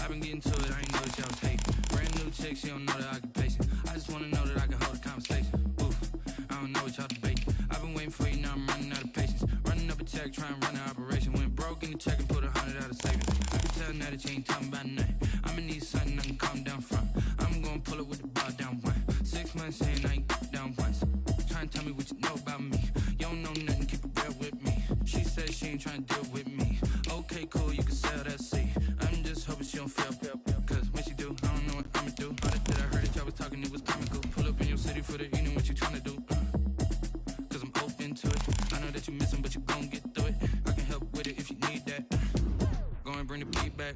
I've been getting to it, I ain't noticed y'all was hating. Brand new chick, she don't know that I can pace it. I just wanna know that I can hold a conversation. Oof, I don't know what y'all debating. I've been waiting for you, now I'm running out of patience. Running up a check, trying to run an operation. Went broke in the check and put 100 out of savings. I can tell now that you ain't talking about nothing. I'ma need something I can calm down from. I'm gonna pull it with the ball down one. 6 months saying I ain't down once. Trying to tell me what you know about me. You don't know nothing, keep it real with me. She said she ain't trying to deal with me. Okay, cool, you can sell that seat. I'm just hoping she don't feel. Cause when she do, I don't know what I'ma do. All that I heard that y'all was talking, it was comical. Pull up in your city for the evening, what you trying to do? Cause I'm open to it. I know that you missing, but you gon' get through it. I can help with it if you need that. Go and bring the beat back.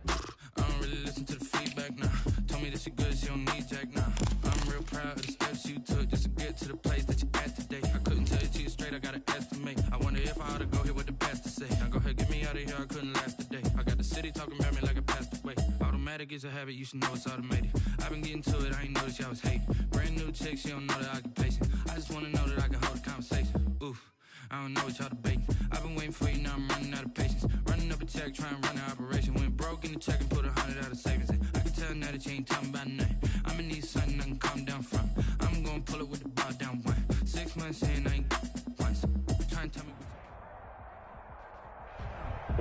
I don't really listen to the feedback, nah. Told me that she good, she don't need jack, nah. I'm real proud of the steps you took just to get to the place that you at today. I couldn't tell it to you straight, I gotta estimate. I wonder if I ought to go here with the best to say. Now go ahead, get me out of here, I couldn't last a day. I got the city talking about me like I passed away. Automatic is a habit, you should know it's automated. I've been getting to it, I ain't noticed y'all was hating. Brand new chick, she don't know that I can pace it. I just wanna know that I can hold a conversation. Oof, I don't know what y'all debating. I've been waiting for you, now I'm running out of patience. Running up a check, trying to run an operation. Went broke in the check and put 100 out of savings. I can tell now that you ain't talking about nothing. I'ma need something I can calm down from. I'm gonna pull it with the ball down one. 6 months saying I ain't once. Trying to tell me.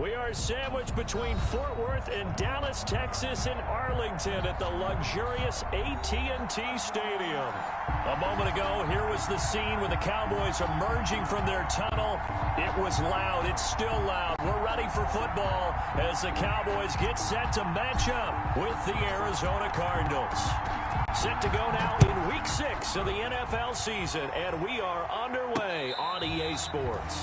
We are sandwiched between Fort Worth and Dallas, Texas, and Arlington at the luxurious AT&T Stadium. A moment ago, here was the scene with the Cowboys emerging from their tunnel. It was loud. It's still loud. We're ready for football as the Cowboys get set to match up with the Arizona Cardinals. Set to go now in Week 6 of the NFL season, and we are underway on EA Sports.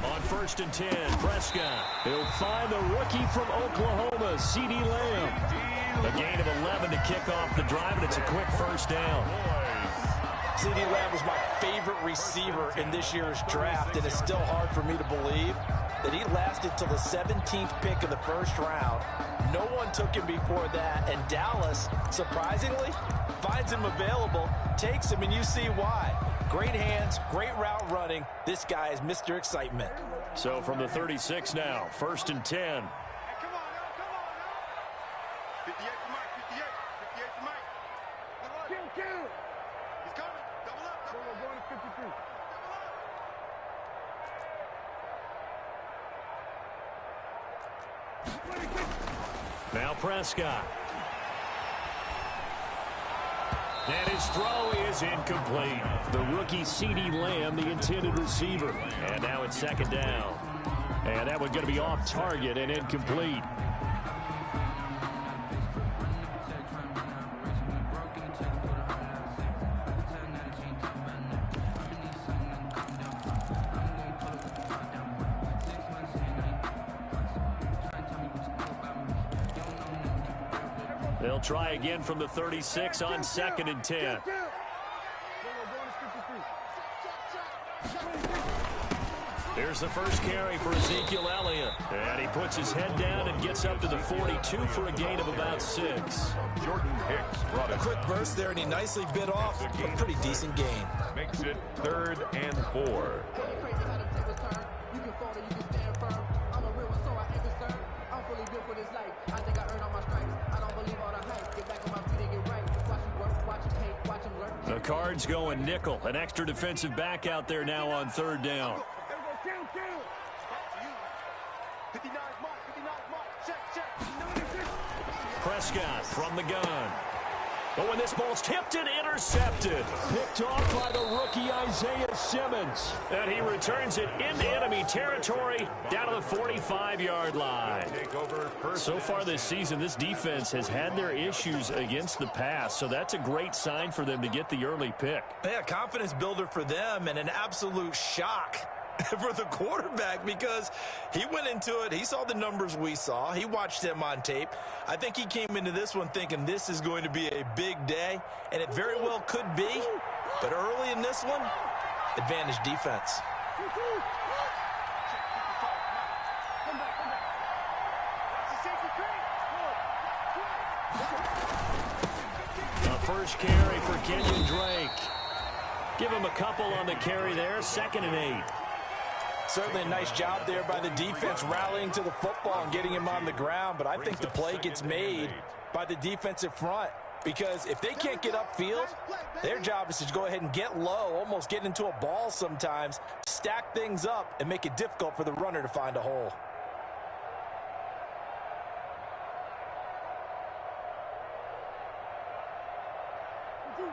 On 1st and 10, Prescott. He'll find the rookie from Oklahoma, CeeDee Lamb. A gain of 11 to kick off the drive, and it's a quick first down. CeeDee Lamb was my favorite receiver in this year's draft, and it's still hard for me to believe that he lasted till the 17th pick of the first round. No one took him before that, and Dallas, surprisingly, finds him available, takes him, and you see why. Great hands, great route running. This guy is Mr. Excitement. So from the 36 now, 1st and 10. Hey, come on now. 58 to Mike, 58 to Mike. Kill. He's coming. Double up. Going to 53. Now Prescott. And his throw is incomplete. The rookie CeeDee Lamb, the intended receiver. And now it's 2nd down. And that one going to be off target and incomplete. They'll try again from the 36 on 2nd and 10. Here's the first carry for Ezekiel Elliott. And he puts his head down and gets up to the 42 for a gain of about 6. Jordan Hicks brought A quick burst there, and he nicely bit off a pretty decent gain. Makes it 3rd and 4. The Cards going nickel. An extra defensive back out there now on 3rd down. Prescott from the gun. But when this ball's tipped and intercepted. Picked off by the rookie Isaiah Simmons. And he returns it into enemy territory down to the 45-yard line. So far this season, this defense has had their issues against the pass, so that's a great sign for them to get the early pick. Yeah, confidence builder for them and an absolute shock for the quarterback because he went into it. He saw the numbers we saw. He watched them on tape. I think he came into this one thinking this is going to be a big day, and it very well could be. But early in this one, advantage defense. The first carry for Kenyon Drake. Give him a couple on the carry there. 2nd and 8. Certainly a nice job there by the defense rallying to the football and getting him on the ground, but I think the play gets made by the defensive front because if they can't get upfield, their job is to go ahead and get low, almost get into a ball sometimes, stack things up, and make it difficult for the runner to find a hole.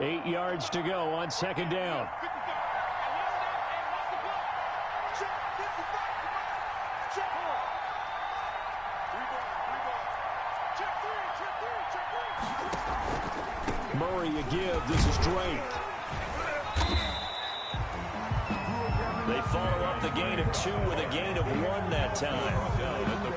Eight yards to go on 2nd down. Murray a give. This is Drake. They follow up the gain of 2 with a gain of 1 that time.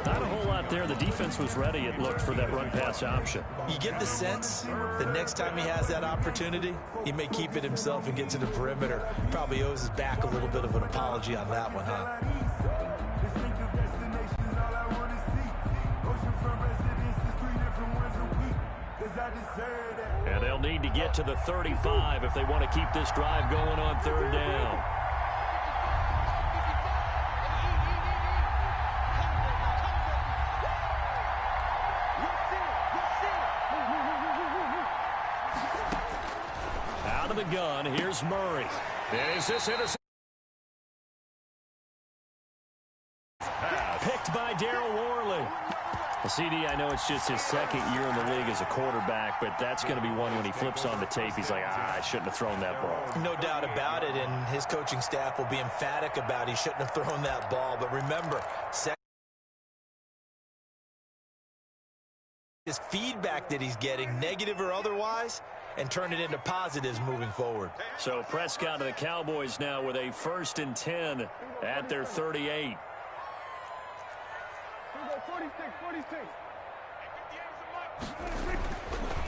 Not a whole lot there. The defense was ready, it looked, for that run-pass option. You get the sense the next time he has that opportunity, he may keep it himself and get to the perimeter. Probably owes his back a little bit of an apology on that one, huh? And they'll need to get to the 35 if they want to keep this drive going on 3rd down. Out of the gun, here's Murray. Is this interception? Picked by Daryl Worley. CD, I know it's just his 2nd year in the league as a quarterback, but that's going to be one when he flips on the tape. He's like, I shouldn't have thrown that ball. No doubt about it, and his coaching staff will be emphatic about he shouldn't have thrown that ball. But remember, his feedback that he's getting, negative or otherwise, and turn it into positives moving forward. So Prescott and the Cowboys now with a 1st and 10 at their 38. 46.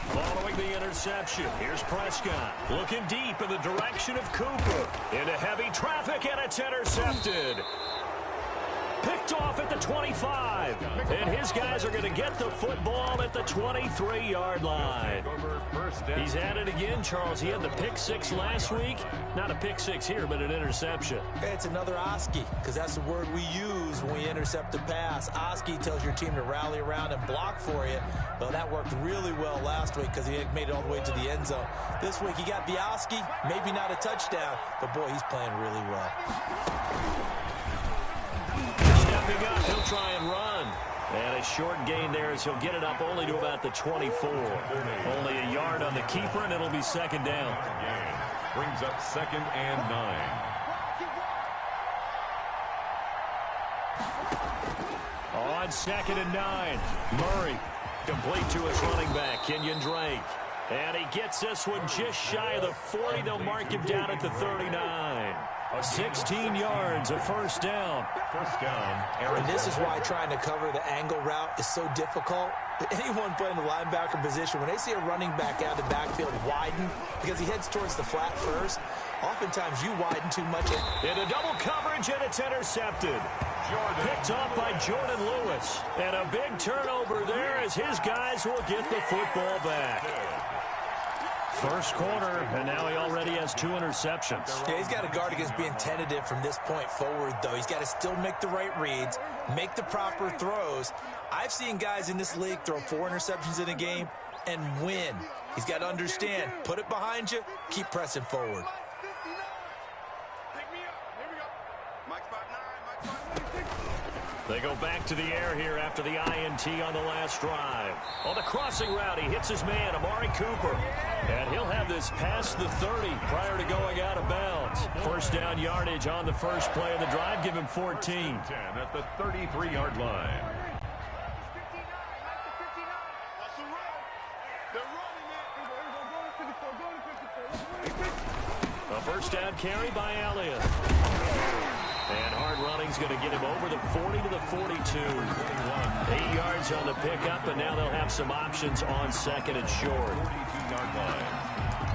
Following the interception, here's Prescott looking deep in the direction of Cooper. Into heavy traffic, and it's intercepted. Picked off at the 25. And his guys are going to get the football at the 23-yard line. He's at it again, Charles. He had the pick 6 last week. Not a pick 6 here, but an interception. Hey, it's another Oski, because that's the word we use when we intercept a pass. Oski tells your team to rally around and block for you. Well, that worked really well last week because he had made it all the way to the end zone. This week he got the Oski, maybe not a touchdown, but boy, he's playing really well. Stepping up, he'll try and run. And a short gain there as he'll get it up only to about the 24. Only a yard on the keeper, and it'll be 2nd down. Brings up 2nd and 9. On 2nd and 9, Murray complete to his running back, Kenyon Drake. And he gets this one just shy of the 40. They'll mark him down at the 39. 16 yards, a 1st down. 1st down, Aaron. And this is why trying to cover the angle route is so difficult. Anyone playing the linebacker position, when they see a running back out of the backfield widen, because he heads towards the flat first, oftentimes you widen too much. Into double coverage, and it's intercepted. Picked off by Jordan Lewis. And a big turnover there as his guys will get the football back. First quarter, and now he already has 2 interceptions. Yeah, he's got to guard against being tentative from this point forward, though. He's got to still make the right reads, make the proper throws. I've seen guys in this league throw 4 interceptions in a game and win. He's got to understand, put it behind you, keep pressing forward. Pick me up. Here we go. Mike spot 9. They go back to the air here after the INT on the last drive. On the crossing route, he hits his man, Amari Cooper. And he'll have this past the 30 prior to going out of bounds. First down yardage on the first play of the drive. Give him 14. 10 at the 33-yard line. A first down carry by Elliott. And hard running's going to get him over the 40 to the 42. 8 yards on the pickup, and now they'll have some options on second and short. 42-yard line.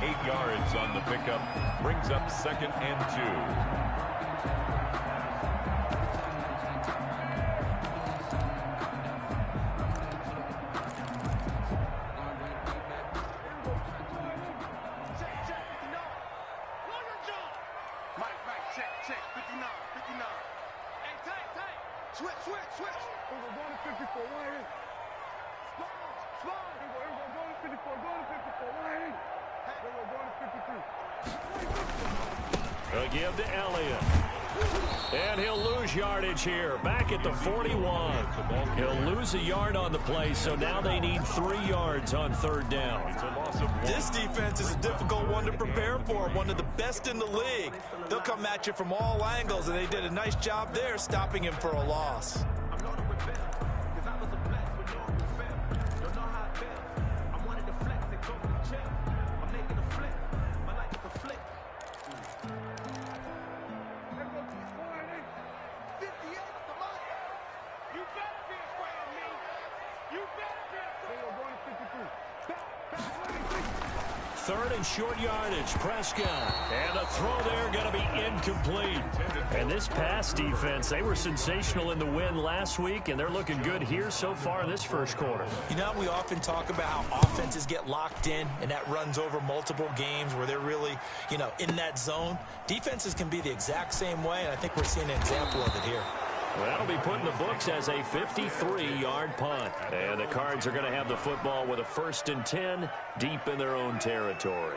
8 yards on the pickup. Brings up second and 2. They'll give to Elliott. And he'll lose yardage here. Back at the 41. He'll lose a yard on the play, so now they need 3 yards on third down. It's a loss of 1. This defense is a difficult one to prepare for, one of the best in the league. They'll come at you from all angles, and they did a nice job there stopping him for a loss. Third and short yardage, Prescott. And the throw there going to be incomplete. And this pass defense, they were sensational in the win last week, and they're looking good here so far this first quarter. You know, we often talk about how offenses get locked in, and that runs over multiple games where they're really, in that zone. Defenses can be the exact same way, and I think we're seeing an example of it here. Well, that'll be put in the books as a 53-yard punt. And the Cards are going to have the football with a 1st and 10 deep in their own territory.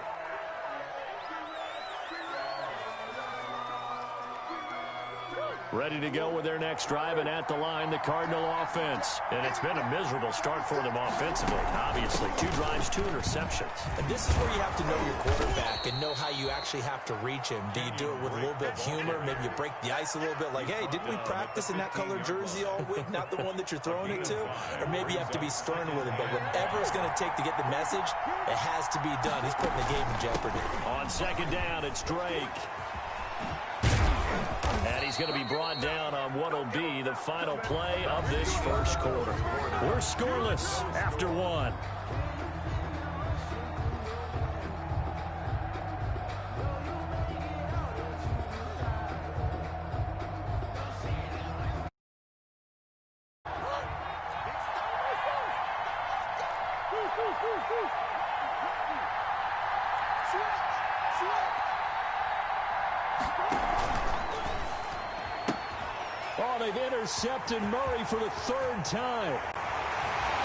Ready to go with their next drive, and at the line, the Cardinal offense. And it's been a miserable start for them offensively. Obviously, 2 drives, 2 interceptions. And this is where you have to know your quarterback and know how you actually have to reach him. Do you do it with a little bit of humor? Maybe you break the ice a little bit like, hey, didn't we practice in that color jersey all week? Not the one that you're throwing it to? Or maybe you have to be stern with him. But whatever it's going to take to get the message, it has to be done. He's putting the game in jeopardy. On second down, it's Drake. And he's going to be brought down on what will be the final play of this first quarter. We're scoreless after 1. Oh, they've intercepted Murray for the 3rd time.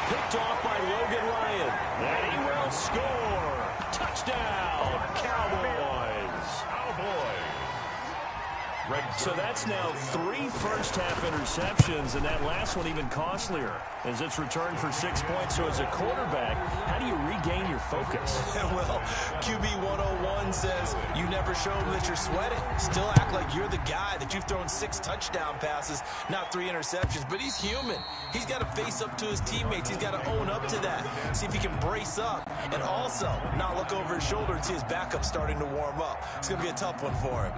Picked off by Logan Ryan. And he will score. Touchdown, Cowboys. So that's now 3 first-half interceptions, and that last one even costlier as it's returned for 6 points. So as a quarterback, how do you regain your focus? Well, QB 101 says you never show them that you're sweating. Still act like you're the guy, that you've thrown 6 touchdown passes, not 3 interceptions. But he's human. He's got to face up to his teammates. He's got to own up to that. See if he can brace up and also not look over his shoulder and see his backup starting to warm up. It's going to be a tough one for him.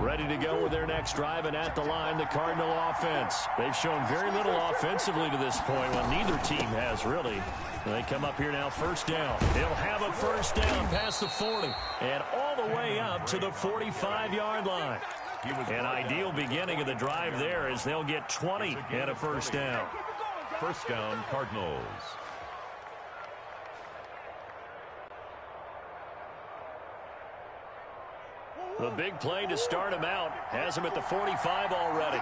Ready to go with their next drive, and at the line, the Cardinal offense. They've shown very little offensively to this point. Well, neither team has, really. They come up here now, first down. They'll have a first down past the 40 and all the way up to the 45-yard line. An ideal beginning of the drive there as they'll get 20 and a first down. First down, Cardinals. The big play to start him out has him at the 45 already.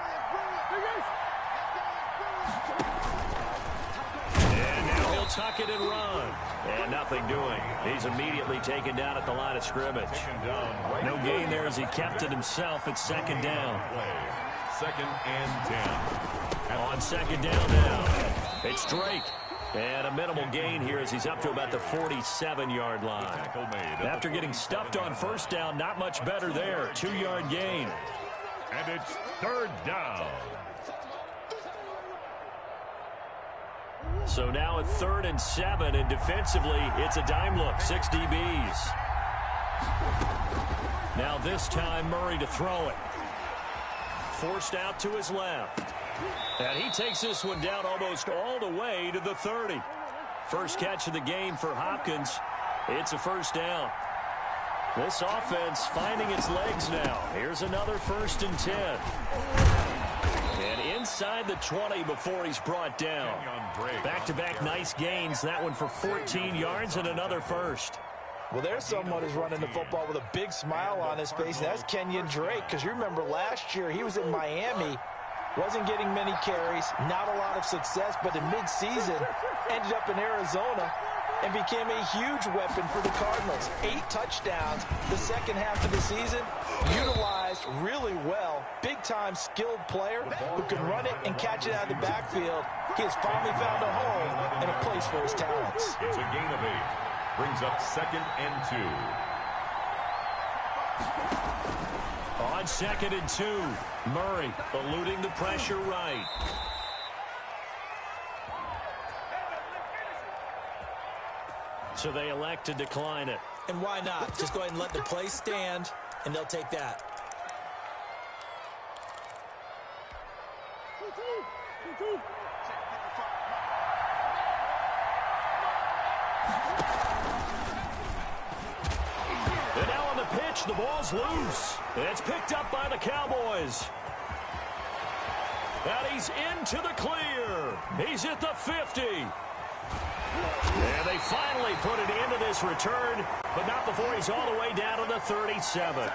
And now he'll He'll tuck it and run. And nothing doing. He's immediately taken down at the line of scrimmage. No gain there as he kept it himself at second down. Second and 10. On second down now, it's Drake. And a minimal gain here as he's up to about the 47-yard line. After getting stuffed on first down, not much better there. 2-yard gain. And it's third down. So now at 3rd and 7, and defensively, it's a dime look, 6 DBs. Now this time, Murray to throw it. Forced out to his left. And he takes this one down almost all the way to the 30. First catch of the game for Hopkins. It's a first down. This offense finding its legs now. Here's another 1st and 10. And inside the 20 before he's brought down. Back-to-back nice gains. That one for 14 yards and another first. Well, there's someone who's running the football with a big smile on his face, and that's Kenyon Drake, because you remember last year he was in Miami, wasn't getting many carries, not a lot of success, but in mid-season ended up in Arizona and became a huge weapon for the Cardinals. 8 touchdowns the second half of the season, utilized really well. Big-time skilled player who can run it and catch it out of the backfield. He has finally found a home and a place for his talents. It's a gain of 8. Brings up second and 2. On second and 2, Murray eluding the pressure right. So they elect to decline it. And why not? Just go ahead and let the play stand, and they'll take that. And now on the pitch, the ball's loose. And it's picked up by the Cowboys. And he's into the clear. He's at the 50. And they finally put it into this return, but not before he's all the way down to the 37.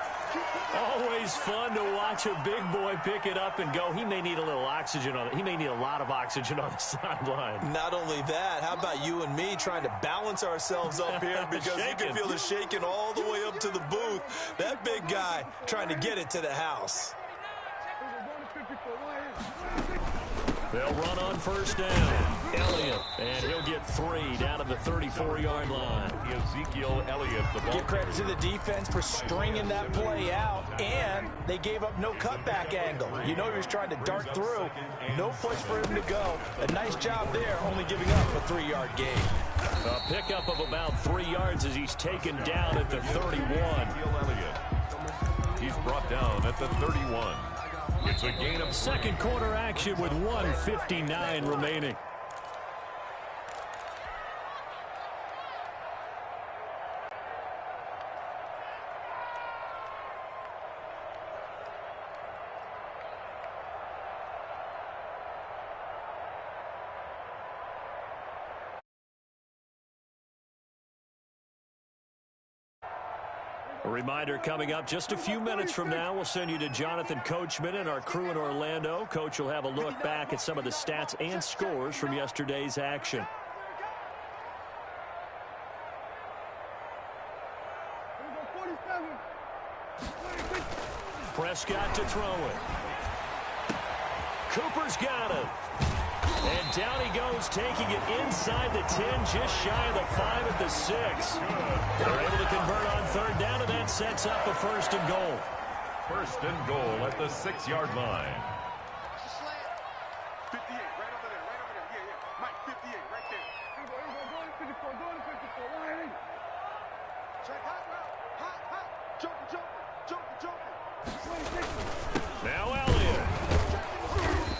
Always fun to watch a big boy pick it up and go. He may need a little oxygen on it. He may need a lot of oxygen on the sideline. Not only that, how about you and me trying to balance ourselves up here because you can feel the shaking all the way up to the booth. That big guy trying to get it to the house. They'll run on first down. Elliott, and he'll get 3 down to the 34-yard line. Ezekiel Elliott, the ball. Give credit to the defense for stringing that play out, and they gave up no cutback angle. You know he was trying to dart through. No place for him to go. A nice job there, only giving up a 3-yard gain. A pickup of about 3 yards as he's taken down at the 31. He's brought down at the 31. It's a gain of 3. Second quarter action with 1:59 remaining. A reminder coming up just a few minutes from now, we'll send you to Jonathan Coachman and our crew in Orlando. Coach will have a look back at some of the stats and scores from yesterday's action. Prescott to throw it. Cooper's got it. And down he goes, taking it inside the 10, just shy of the 5 at the 6. They're able to convert on third down, and that sets up a 1st and goal. 1st and goal at the 6-yard line. 58, right over there, right over there. Yeah, yeah. Mike, 58, right there. Check hot route. Hot. Joker. Now Elliott.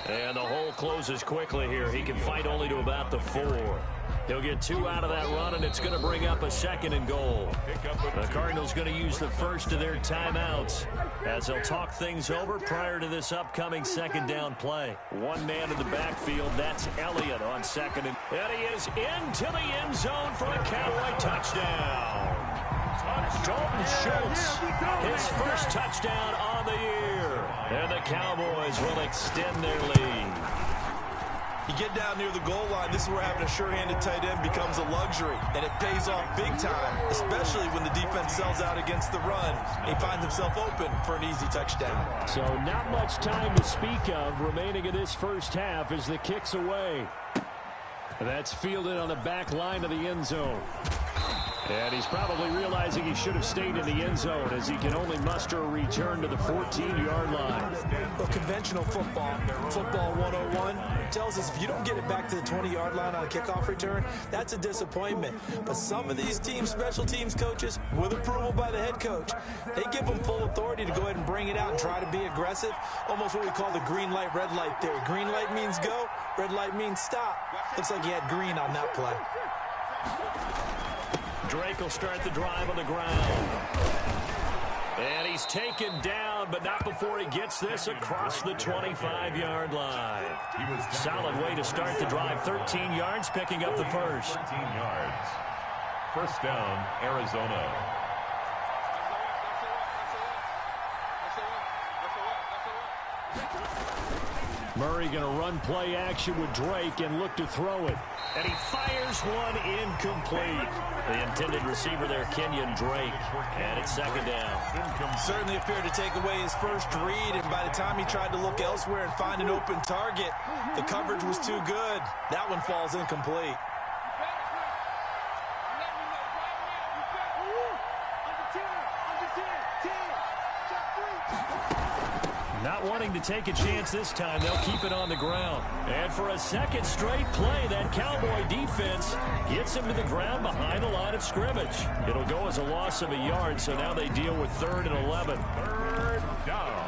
And the hole closes quickly here. He can fight only to about the 4. He'll get 2 out of that run, and it's going to bring up a 2nd and goal. The Cardinals going to use the first of their timeouts as they'll talk things over prior to this upcoming 2nd down play. One man in the backfield, that's Elliott on 2nd. And he is into the end zone for a Cowboy touchdown. Dalton Schultz, his first touchdown on the year. And the Cowboys will extend their lead. You get down near the goal line, this is where having a sure-handed tight end becomes a luxury, and it pays off big time, especially when the defense sells out against the run. He finds himself open for an easy touchdown. So not much time to speak of remaining in this first half as the kick's away. That's fielded on the back line of the end zone. And he's probably realizing he should have stayed in the end zone as he can only muster a return to the 14-yard line. Well, conventional football 101, tells us if you don't get it back to the 20-yard line on a kickoff return, that's a disappointment. But some of these teams, special teams coaches, with approval by the head coach, they give them full authority to go ahead and bring it out and try to be aggressive, almost what we call the green light, red light theory. Green light means go, red light means stop. Looks like he had green on that play. Drake will start the drive on the ground. And he's taken down, but not before he gets this across the 25-yard line. Solid way to start the drive. 13 yards, picking up the first. 13 yards. First down, Arizona. Murray going to run play action with Drake and look to throw it. And he fires one incomplete. The intended receiver there, Kenyon Drake. And it's second down. Certainly appeared to take away his first read, and by the time he tried to look elsewhere and find an open target, the coverage was too good. That one falls incomplete. Not wanting to take a chance this time, they'll keep it on the ground. And for a second straight play, that Cowboy defense gets him to the ground behind the line of scrimmage. It'll go as a loss of a yard, so now they deal with 3rd and 11. Third down.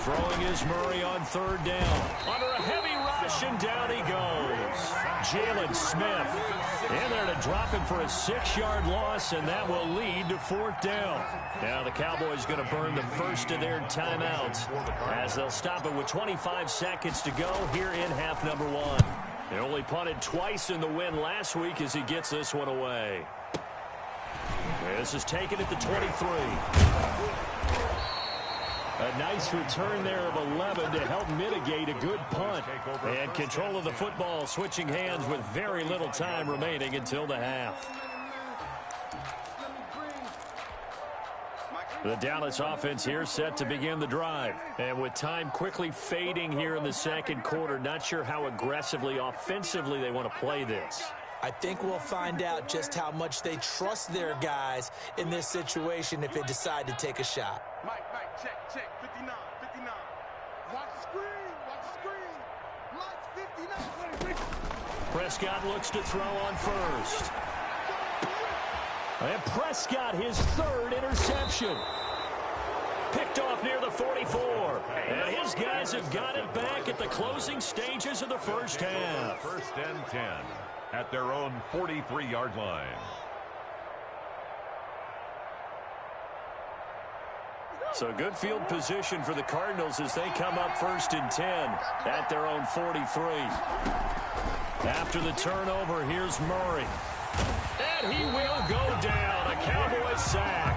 Throwing is Murray on 3rd down. Under a heavy rush, and down he goes. Jalen Smith in there to drop him for a 6-yard loss, and that will lead to 4th down. Now the Cowboys going to burn the first of their timeouts as they'll stop it with 25 seconds to go here in half number 1. They only punted twice in the win last week as he gets this one away. This is taken at the 23. A nice return there of 11 to help mitigate a good punt. And control of the football switching hands with very little time remaining until the half. The Dallas offense here set to begin the drive. And with time quickly fading here in the second quarter, not sure how aggressively, offensively they want to play this. I think we'll find out just how much they trust their guys in this situation if they decide to take a shot. Mike, check, 59. Watch the screen. Mike, 59. Prescott looks to throw on first. And Prescott, his 3rd interception. Picked off near the 44. And his guys have got it back at the closing stages of the first half. 1st and 10 at their own 43-yard line. So good field position for the Cardinals as they come up 1st and 10 at their own 43. After the turnover, here's Murray. And he will go down. A Cowboys sack.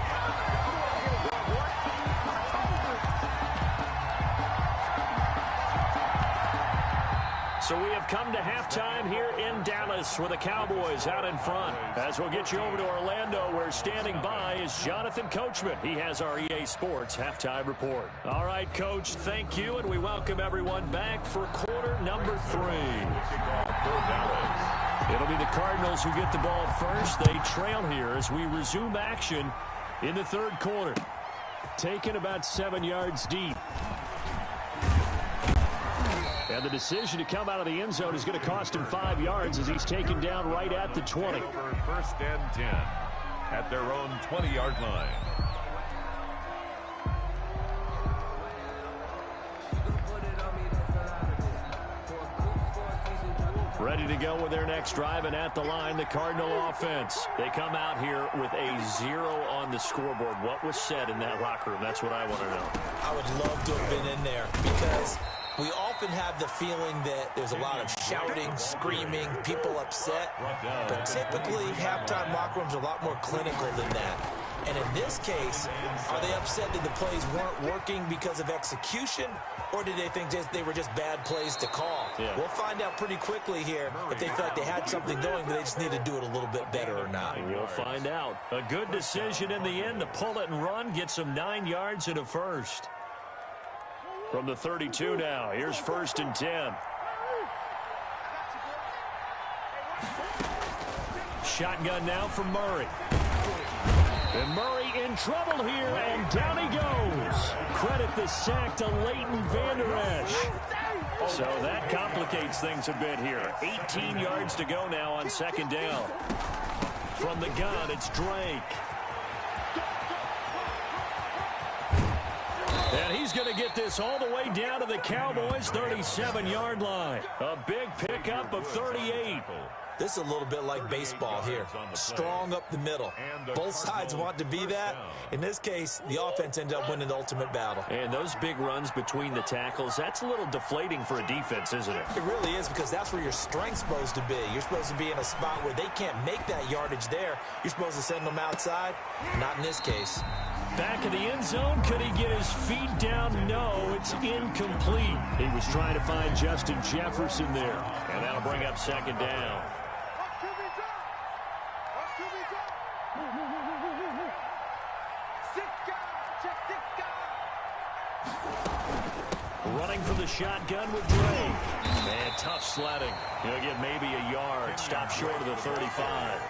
So we have come to halftime here in Dallas with the Cowboys out in front. As we'll get you over to Orlando, where standing by is Jonathan Coachman. He has our EA Sports halftime report. All right, Coach, thank you, and we welcome everyone back for quarter number 3. It'll be the Cardinals who get the ball first. They trail here as we resume action in the 3rd quarter. Taken about 7 yards deep. And the decision to come out of the end zone is going to cost him 5 yards as he's taken down right at the 20. 1st and 10 at their own 20-yard line. Ready to go with their next drive, and at the line, the Cardinal offense. They come out here with a 0 on the scoreboard. What was said in that locker room? That's what I want to know. I would love to have been in there because we often have the feeling that there's a lot of shouting, screaming, people upset. But typically, halftime locker rooms are a lot more clinical than that. And in this case, are they upset that the plays weren't working because of execution, or did they think they were just bad plays to call? Yeah. We'll find out pretty quickly here if they feel like they had something going, but they just need to do it a little bit better or not. We'll find out. A good decision in the end to pull it and run, get some 9 yards and a first. From the 32 now, here's 1st and 10. Shotgun now from Murray. And Murray in trouble here, and down he goes. Credit the sack to Leighton Vander Esch. So that complicates things a bit here. 18 yards to go now on 2nd down. From the gun, it's Drake. And he's going to get this all the way down to the Cowboys' 37-yard line. A big pickup of 38. This is a little bit like baseball here. Strong up the middle. Both sides want to be that. In this case, the offense ended up winning the ultimate battle. And those big runs between the tackles, that's a little deflating for a defense, isn't it? It really is, because that's where your strength's supposed to be. You're supposed to be in a spot where they can't make that yardage there. You're supposed to send them outside. Not in this case. Back in the end zone, could he get his feet down? No, it's incomplete. He was trying to find Justin Jefferson there. And that'll bring up 2nd down. Running from the shotgun with Drake. Man, tough sledding. He'll get maybe a yard. Stop short of the 35.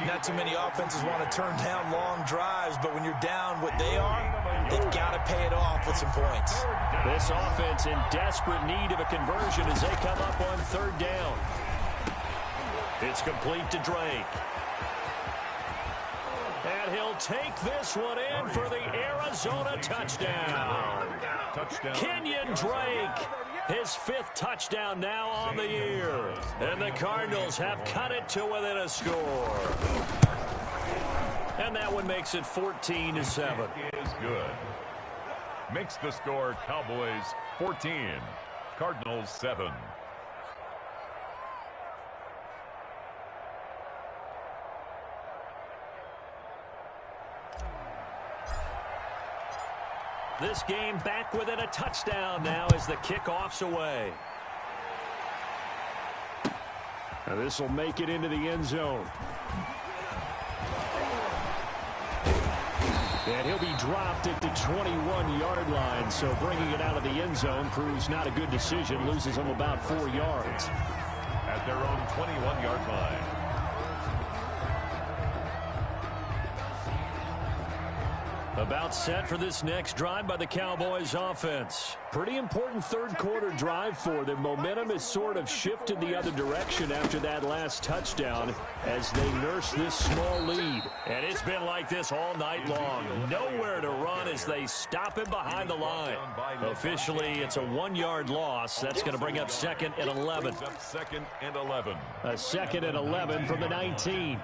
Not too many offenses want to turn down long drives, but when you're down what they are, they've got to pay it off with some points. This offense in desperate need of a conversion as they come up on 3rd down. It's complete to Drake. And he'll take this one in for the Arizona touchdown. Kenyon Drake, his 5th touchdown now on the year. And the Cardinals have cut it to within a score. And that one makes it 14-7. Is good. Makes the score Cowboys 14, Cardinals 7. This game back within a touchdown now as the kickoff's away. Now this will make it into the end zone. And he'll be dropped at the 21-yard line, so bringing it out of the end zone proves not a good decision, loses them about 4 yards. At their own 21-yard line. About set for this next drive by the Cowboys offense. Pretty important 3rd quarter drive for them. Momentum has sort of shifted the other direction after that last touchdown as they nurse this small lead. And it's been like this all night long. Nowhere to run as they stop him behind the line. Officially, it's a 1-yard loss. That's going to bring up 2nd and 11. 2nd and 11. A 2nd and 11 from the 19.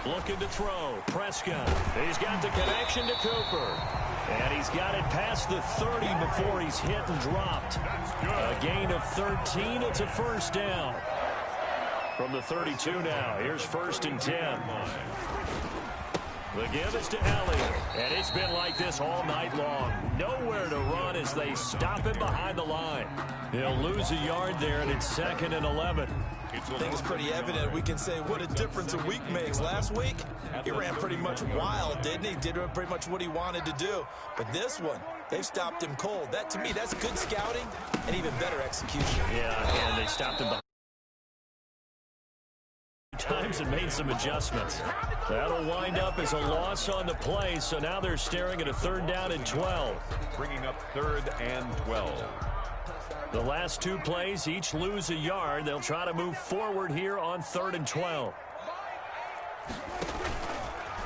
Looking to throw. Prescott. He's got the connection to Cooper. And he's got it past the 30 before he's hit and dropped. A gain of 13. It's a 1st down. From the 32 now. Here's 1st and 10. The give is to Elliott. And it's been like this all night long. Nowhere to run as they stop him behind the line. He'll lose a yard there, and it's 2nd and 11. I think it's pretty evident. We can say what a difference a week makes. Last week, he ran pretty much wild, didn't he? Did pretty much what he wanted to do. But this one, they stopped him cold. That, to me, that's good scouting and even better execution. Yeah, and they stopped him behind times and made some adjustments. That'll wind up as a loss on the play, so now they're staring at a 3rd down and 12. Bringing up 3rd and 12. The last 2 plays each lose a yard. They'll try to move forward here on 3rd and 12.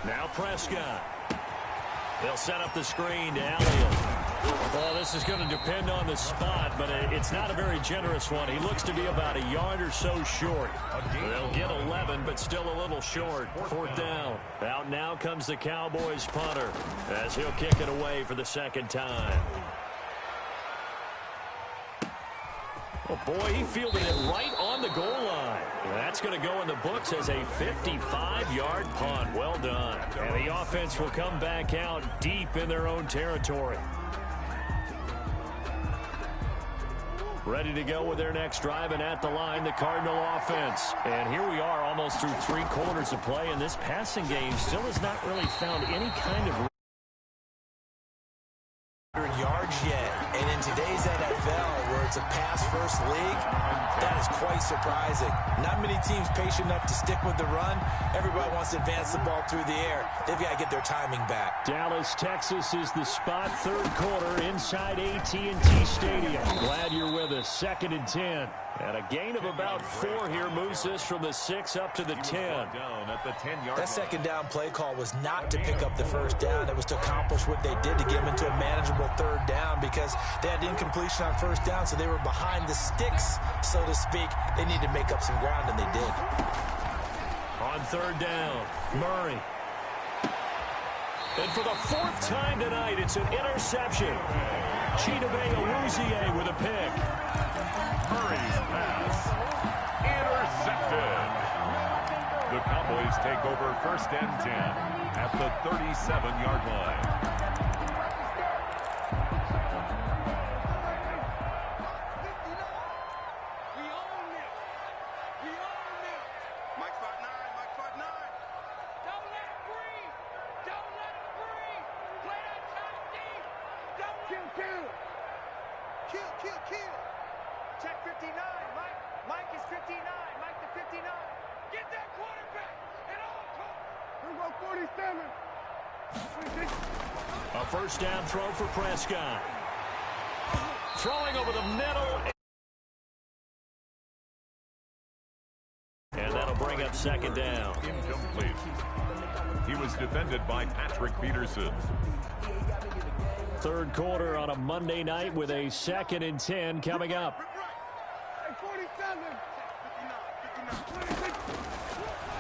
Now Prescott. They'll set up the screen to Elliott. Oh, This is going to depend on the spot, but it's not a very generous one. He looks to be about a yard or so short. They'll get 11, but still a little short. Fourth down. Out now comes the Cowboys punter as he'll kick it away for the second time. Oh, boy, he fielded it right on the goal line. That's going to go in the books as a 55-yard punt. Well done. And the offense will come back out deep in their own territory. Ready to go with their next drive, and at the line, the Cardinal offense. And here we are almost through 3 quarters of play, and this passing game still has not really found any kind of yards yet. And in today's NFL, where it's a pass-first league, that is quite surprising. Not many teams patient enough to stick with the run. Everybody wants to advance the ball through the air. They've got to get their timing back. Dallas, Texas is the spot. Third quarter inside AT&T Stadium. Glad you're with us. 2nd and 10. And a gain of about 4 here moves this from the 6 up to the 10. That second down play call was not to pick up the first down. It was to accomplish what they did to get them into a manageable third down because they had incompletion on first down, so they were behind the sticks, so to speak. They needed to make up some ground, and they did. On third down, Murray. And for the 4th time tonight, it's an interception. Chidobe Awuzie with a pick. Murray's pass intercepted. The Cowboys take over 1st and 10 at the 37-yard line. Kill. Check 59. Mike is 59. Mike to 59. Get that quarterback at all costs. Here we go 47. A first down throw for Prescott. Throwing over the middle. And that'll bring up 2nd down. Incomplete. He was defended by Patrick Peterson. Third quarter on a Monday night with a 2nd and 10 coming up.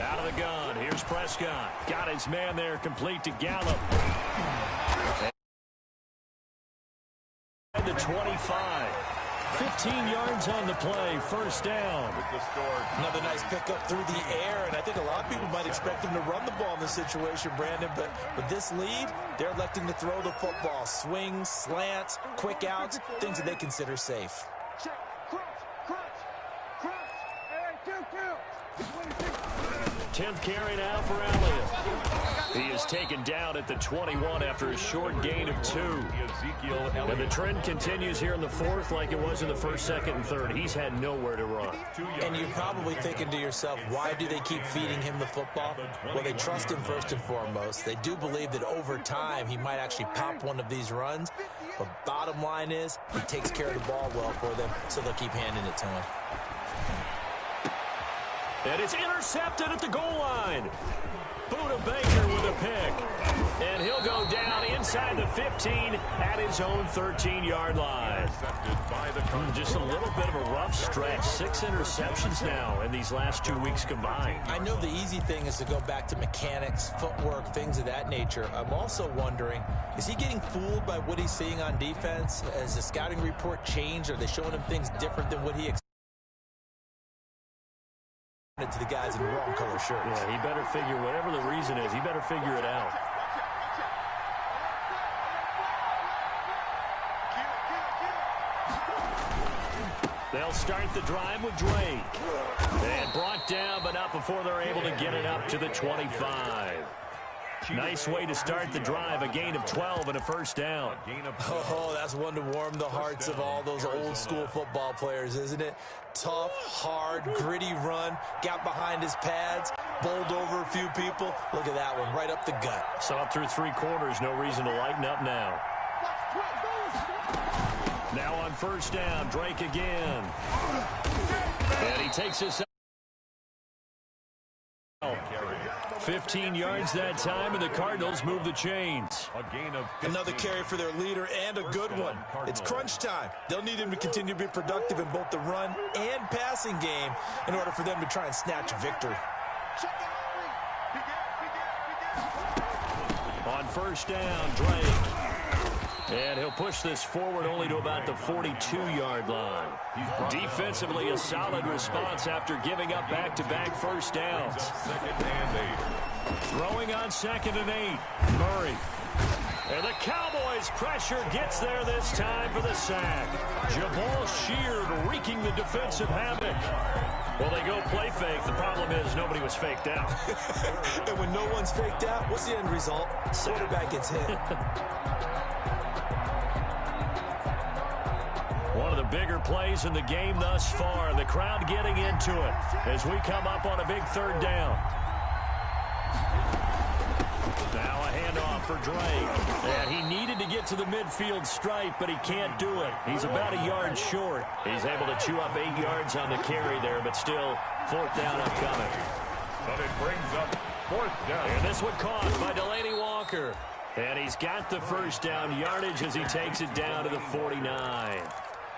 Out of the gun. Here's Prescott. Got his man there, complete to Gallup. And the 25. 15 yards on the play. First down. Another nice pickup through the air, and I think a lot of people might expect them to run the ball in this situation, Brandon, but with this lead, they're electing to throw the football. Swings, slants, quick outs, things that they consider safe. Check. Crunch. Hey, 10th carry now for Elliott. He is taken down at the 21 after a short gain of 2. And the trend continues here in the 4th like it was in the 1st, 2nd, and 3rd. He's had nowhere to run. And you're probably thinking to yourself, why do they keep feeding him the football? Well, they trust him first and foremost. They do believe that over time he might actually pop one of these runs. But bottom line is, he takes care of the ball well for them, so they'll keep handing it to him. And it's intercepted at the goal line. Buda Baker with a pick. And he'll go down inside the 15 at his own 13-yard line. Just a little bit of a rough stretch. 6 interceptions now in these last 2 weeks combined. I know the easy thing is to go back to mechanics, footwork, things of that nature. I'm also wondering, is he getting fooled by what he's seeing on defense? Has the scouting report changed? Are they showing him things different than what he expected? To the guys in the wrong color shirts. Yeah, he better figure, whatever the reason is, he better figure it out. They'll start the drive with Drake. And brought down, but not before they're able to get it up to the 25. Nice way to start the drive. A gain of 12 and a first down. Oh, that's one to warm the hearts of all those old school football players, isn't it? Tough, hard, gritty run. Got behind his pads. Bowled over a few people. Look at that one, right up the gut. So up through 3 quarters, no reason to lighten up now. Now on first down, Drake again. And he takes us out. 15 yards that time, and the Cardinals move the chains. A gain of 15. Another carry for their leader, and a good one. It's crunch time. They'll need him to continue to be productive in both the run and passing game in order for them to try and snatch a victory. On first down, Drake. And he'll push this forward only to about the 42-yard line. Defensively, a solid response after giving up back-to-back first downs. Second and 8. Throwing on 2nd and 8. Murray. And the Cowboys' pressure gets there this time for the sack. Jamal Sheard wreaking the defensive havoc. Well, they go play fake. The problem is nobody was faked out. And when no one's faked out, what's the end result? Quarterback gets hit. One of the bigger plays in the game thus far, and the crowd getting into it as we come up on a big 3rd down. Now a handoff for Drake. And he needed to get to the midfield stripe, but he can't do it. He's about a yard short. He's able to chew up 8 yards on the carry there, but still 4th down upcoming. But it brings up 4th down. And this one caught by Delaney Walker. And he's got the first down yardage as he takes it down to the 49.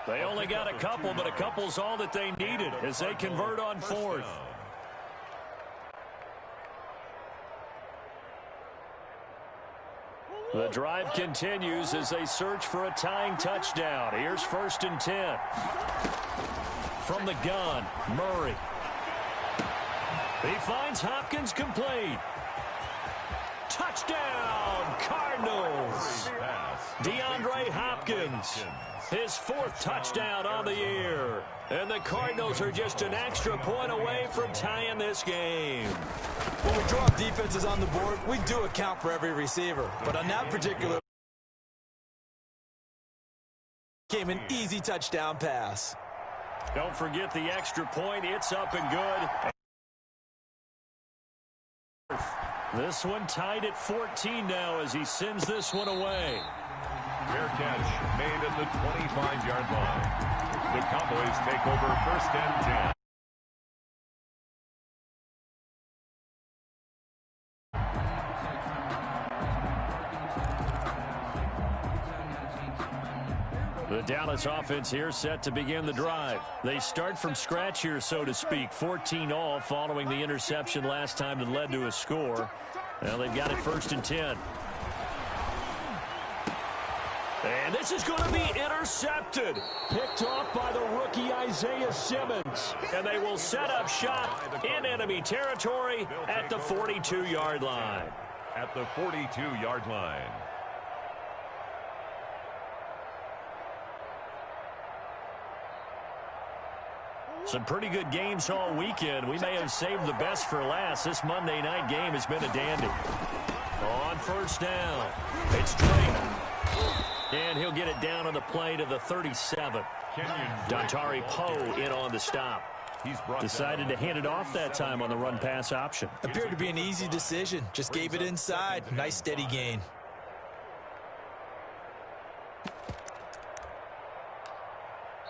They only got a couple, but a couple's all that they needed as they convert on 4th. The drive continues as they search for a tying touchdown. Here's 1st and 10. From the gun, Murray. He finds Hopkins complete. Touchdown, Cardinals. DeAndre Hopkins. His 4th touchdown on the year. And the Cardinals are just an extra point away from tying this game. When we draw defenses on the board, we do account for every receiver. But on that particular came an easy touchdown pass. Don't forget the extra point. It's up and good. This one tied at 14 now as he sends this one away. Fair catch made at the 25-yard line. The Cowboys take over 1st and 10. The Dallas offense here set to begin the drive. They start from scratch here, so to speak. 14 all following the interception last time that led to a score. Now they've got it 1st and 10. And this is going to be intercepted. Picked off by the rookie Isaiah Simmons. And they will set up shop in enemy territory at the 42-yard line. At the 42-yard line. Some pretty good games all weekend. We may have saved the best for last. This Monday night game has been a dandy. On 1st down, it's Drake. And he'll get it down on the play to the 37. Dontari Poe in on the stop. Decided to hand it off that time on the run-pass option. Appeared to be an easy decision. Just gave it inside. Nice steady gain.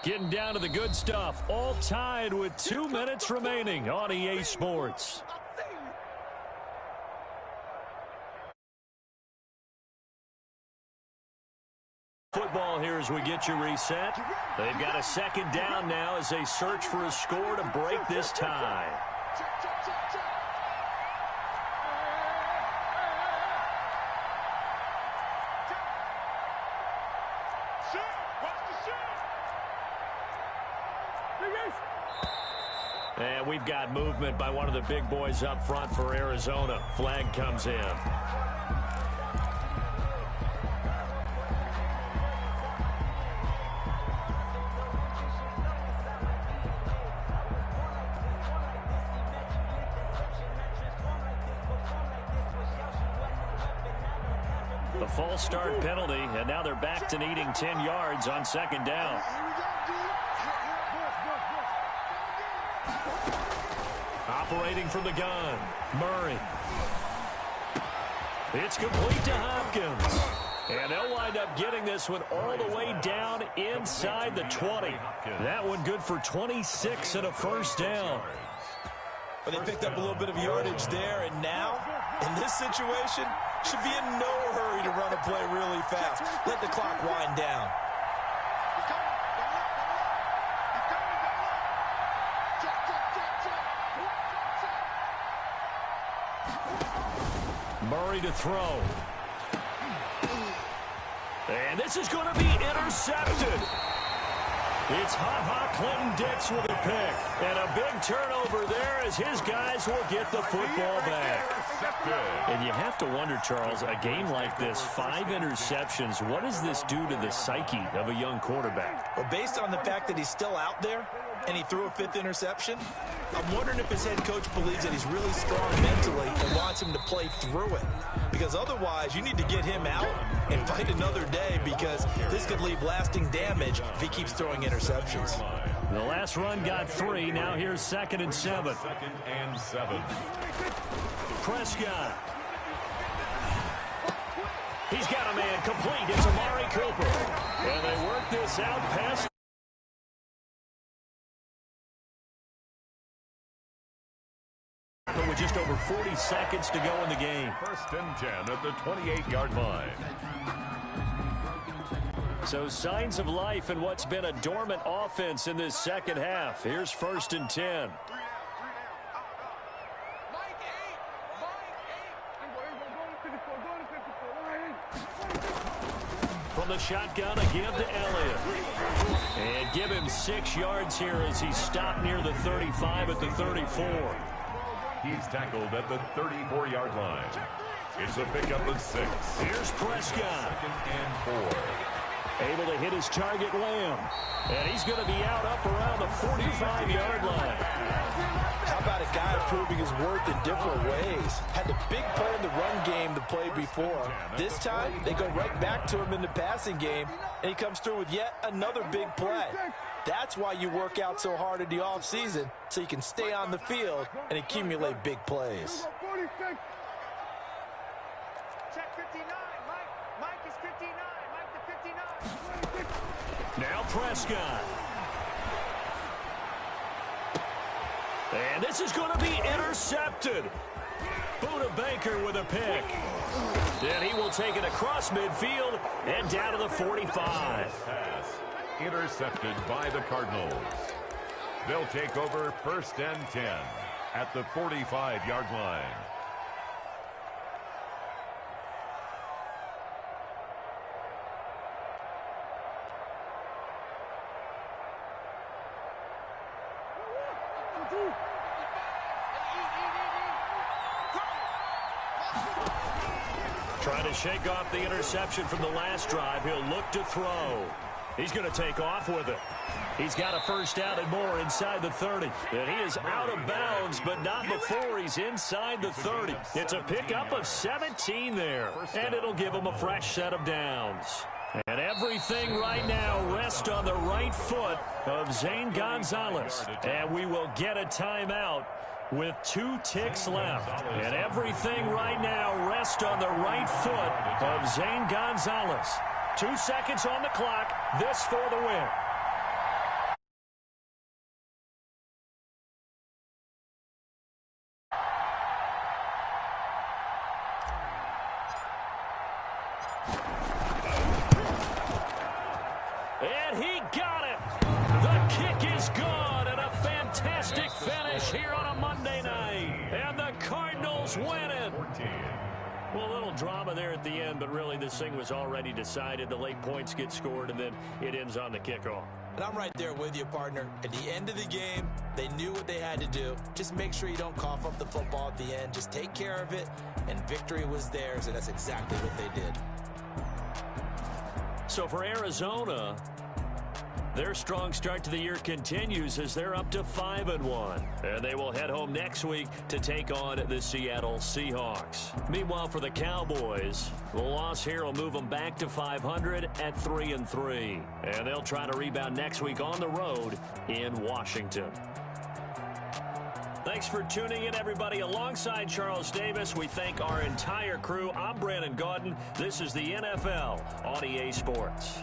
Getting down to the good stuff. All tied with 2 minutes remaining on EA Sports. Football here as we get you reset. They've got a 2nd down now as they search for a score to break this tie. And we've got movement by one of the big boys up front for Arizona. Flag comes in. The false start penalty, and now they're back to needing 10 yards on 2nd down. Operating from the gun, Murray. It's complete to Hopkins. And they'll wind up getting this one all the way down inside the 20. That one good for 26 and a 1st down. Well, they picked up a little bit of yardage there, and now, in this situation, should be in no hurry to run a play really fast. Let the clock wind down. Murray to throw. And this is going to be intercepted. It's Ha-Ha Clinton Dix with a pick. And a big turnover there as his guys will get the football back. And you have to wonder, Charles, a game like this, 5 interceptions, what does this do to the psyche of a young quarterback? Well, based on the fact that he's still out there and he threw a 5th interception, I'm wondering if his head coach believes that he's really strong mentally and wants him to play through it. Because otherwise, you need to get him out and fight another day, because this could leave lasting damage if he keeps throwing interceptions. The last run got 3. Now here's 2nd and 7. 2nd and 7. Prescott. He's got a man complete. It's Amari Cooper. And they work this out past. With just over 40 seconds to go in the game. 1st and 10 at the 28-yard line. So signs of life in what's been a dormant offense in this second half. Here's 1st and 10. From the shotgun, a give to Elliott. And give him 6 yards here as he's stopped near the 35 at the 34. He's tackled at the 34-yard line. It's a pickup of 6. Here's Prescott. 2nd and 4. Able to hit his target, Lamb. And he's going to be out up around the 45-yard line. How about a guy proving his worth in different ways? Had the big play in the run game the play before. This time, they go right back to him in the passing game, and he comes through with yet another big play. That's why you work out so hard in the offseason, so you can stay on the field and accumulate big plays. Check 59, Mike. Mike is 59. Mike to 59. Now Prescott. And this is going to be intercepted. Buda Baker with a pick. And he will take it across midfield and down to the 45. Pass intercepted by the Cardinals. They'll take over 1st and 10 at the 45-yard line. Trying to shake off the interception from the last drive. He'll look to throw. He's going to take off with it. He's got a 1st down and more inside the 30. And he is out of bounds, but not before he's inside the 30. It's a pickup of 17 there. And it'll give him a fresh set of downs. And everything right now rests on the right foot of Zane Gonzalez. And we will get a timeout with 2 ticks left. And everything right now rests on the right foot of Zane Gonzalez. 2 seconds on the clock. This for the win. And he got it. The kick is good, and a fantastic finish here on a Monday night. And the Cardinals win it. 14. Well, a little drama there at the end, but really this thing was already decided. The late points get scored, and then it ends on the kickoff. And I'm right there with you, partner. At the end of the game, they knew what they had to do. Just make sure you don't cough up the football at the end. Just take care of it, and victory was theirs, and that's exactly what they did. So for Arizona, their strong start to the year continues as they're up to 5-1. And they will head home next week to take on the Seattle Seahawks. Meanwhile, for the Cowboys, the loss here will move them back to 500 at 3-3. And they'll try to rebound next week on the road in Washington. Thanks for tuning in, everybody. Alongside Charles Davis, we thank our entire crew. I'm Brandon Gaudin. This is the NFL on EA Sports.